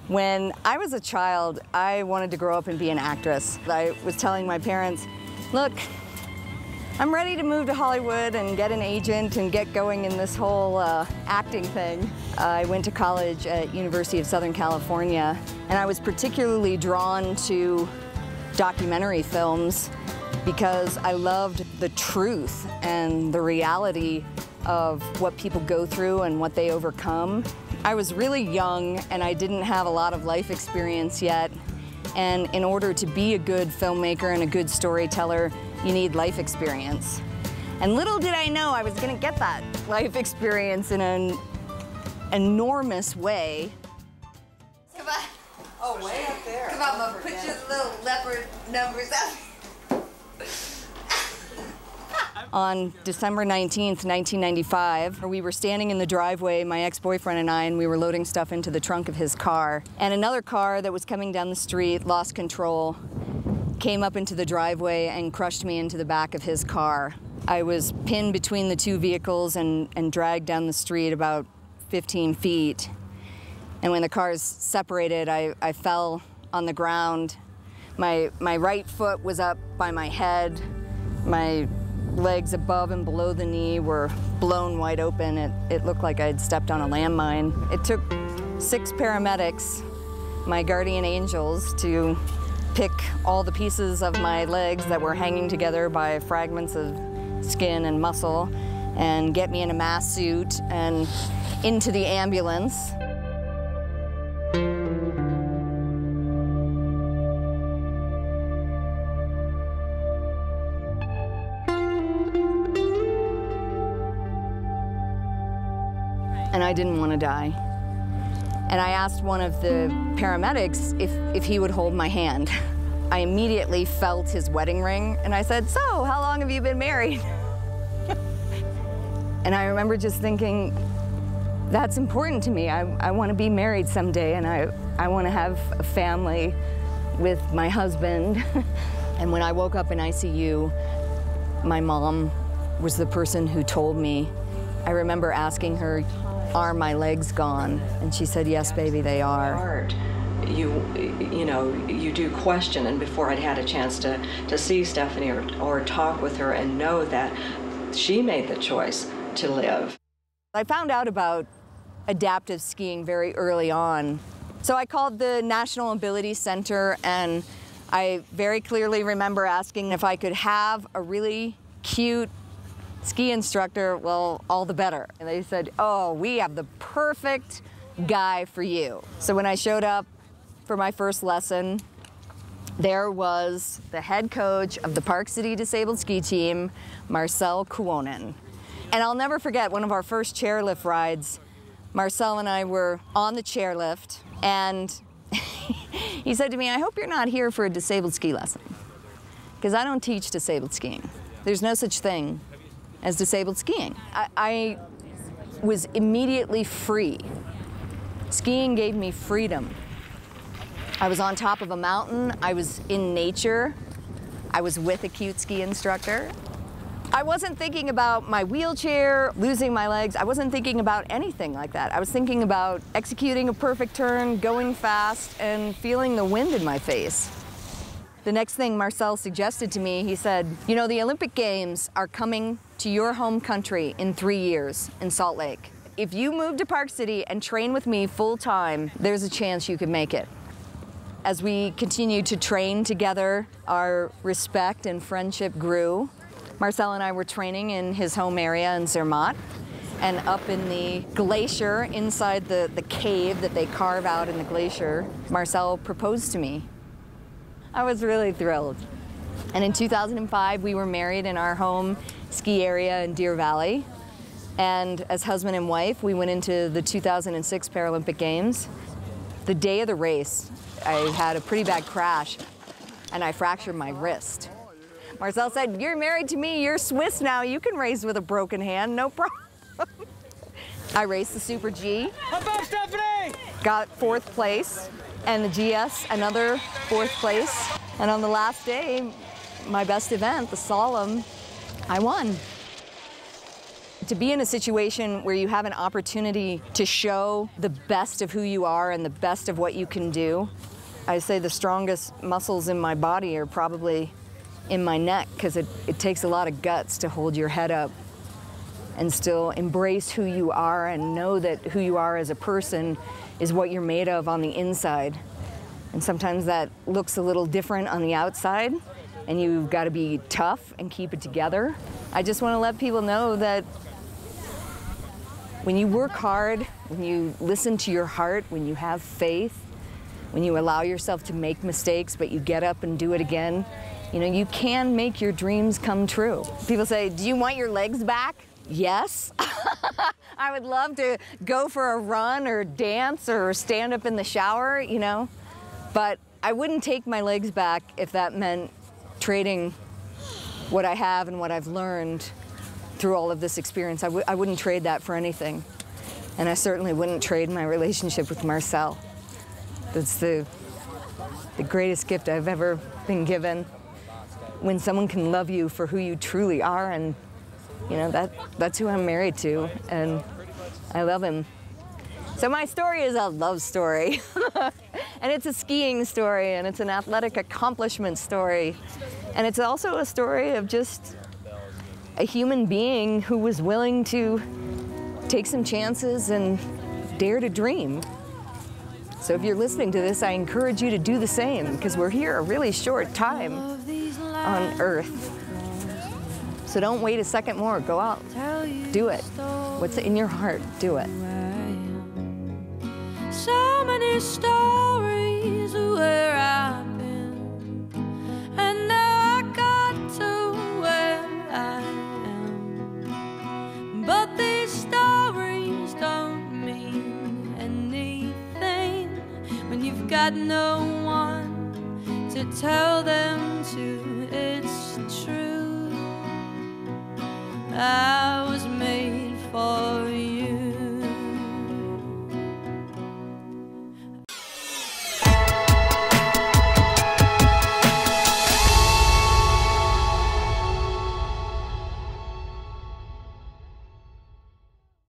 When I was a child, I wanted to grow up and be an actress. I was telling my parents, look, I'm ready to move to Hollywood and get an agent and get going in this whole acting thing. I went to college at University of Southern California, and I was particularly drawn to documentary films because I loved the truth and the reality of what people go through and what they overcome. I was really young and I didn't have a lot of life experience yet, and in order to be a good filmmaker and a good storyteller, you need life experience. And little did I know I was gonna get that life experience in an enormous way. Come on. Oh, way up there. Come on, Mama, put your little leopard numbers up. On December 19th, 1995, we were standing in the driveway, my ex-boyfriend and I, and we were loading stuff into the trunk of his car. And another car that was coming down the street lost control, came up into the driveway and crushed me into the back of his car. I was pinned between the two vehicles and dragged down the street about 15 feet. And when the cars separated, I fell on the ground. My right foot was up by my head. My legs above and below the knee were blown wide open. It looked like I'd stepped on a landmine. It took 6 paramedics, my guardian angels, to pick all the pieces of my legs that were hanging together by fragments of skin and muscle and get me in a mask suit and into the ambulance. And I didn't want to die. And I asked one of the paramedics if he would hold my hand. I immediately felt his wedding ring, and I said, so, how long have you been married? And I remember just thinking, that's important to me. I want to be married someday, and I want to have a family with my husband. And when I woke up in ICU, my mom was the person who told me. I remember asking her, are my legs gone? And she said, yes, baby, they are. You know, you do question, and before I'd had a chance to see Stephanie or talk with her and know that she made the choice to live. I found out about adaptive skiing very early on. So I called the National Ability Center, and I very clearly remember asking if I could have a really cute ski instructor. Well, all the better. And they said, oh, we have the perfect guy for you. So when I showed up for my first lesson, there was the head coach of the Park City Disabled Ski Team, Marcel Kuonen. And I'll never forget one of our first chairlift rides. Marcel and I were on the chairlift, and he said to me, I hope you're not here for a disabled ski lesson, because I don't teach disabled skiing. There's no such thing as disabled skiing. I was immediately free. Skiing gave me freedom. I was on top of a mountain, I was in nature, I was with a cute ski instructor. I wasn't thinking about my wheelchair, losing my legs. I wasn't thinking about anything like that. I was thinking about executing a perfect turn, going fast, and feeling the wind in my face. The next thing Marcel suggested to me, he said, you know, the Olympic Games are coming to your home country in 3 years in Salt Lake. If you move to Park City and train with me full time, there's a chance you could make it. As we continued to train together, our respect and friendship grew. Marcel and I were training in his home area in Zermatt, and up in the glacier, inside the cave that they carve out in the glacier, Marcel proposed to me. I was really thrilled. And in 2005, we were married in our home ski area in Deer Valley. And as husband and wife, we went into the 2006 Paralympic Games. The day of the race, I had a pretty bad crash, and I fractured my wrist. Marcel said, you're married to me, you're Swiss now, you can race with a broken hand, no problem. I raced the Super G. Above Stephanie! Got 4th place, and the GS, another 4th place. And on the last day, my best event, the slalom, I won. to be in a situation where you have an opportunity to show the best of who you are and the best of what you can do, I say the strongest muscles in my body are probably in my neck, because it takes a lot of guts to hold your head up and still embrace who you are and know that who you are as a person is what you're made of on the inside. And sometimes that looks a little different on the outside, and you've got to be tough and keep it together. I just want to let people know that when you work hard, when you listen to your heart, when you have faith, when you allow yourself to make mistakes, but you get up and do it again, you know, you can make your dreams come true. People say, do you want your legs back? Yes. I would love to go for a run or dance or stand up in the shower, you know, but I wouldn't take my legs back if that meant trading what I have and what I've learned through all of this experience. I wouldn't trade that for anything. And I certainly wouldn't trade my relationship with Marcel. That's the greatest gift I've ever been given. When someone can love you for who you truly are, and you know, that's who I'm married to, and I love him. So my story is a love story. And it's a skiing story, and it's an athletic accomplishment story. And it's also a story of just a human being who was willing to take some chances and dare to dream. So if you're listening to this, I encourage you to do the same, because we're here a really short time on Earth. So don't wait a second more. Go out. Do it. What's in your heart? Do it. So many stories of where I've been, and now I got to where I am. But these stories don't mean anything when you've got no one to tell them to. It's true. I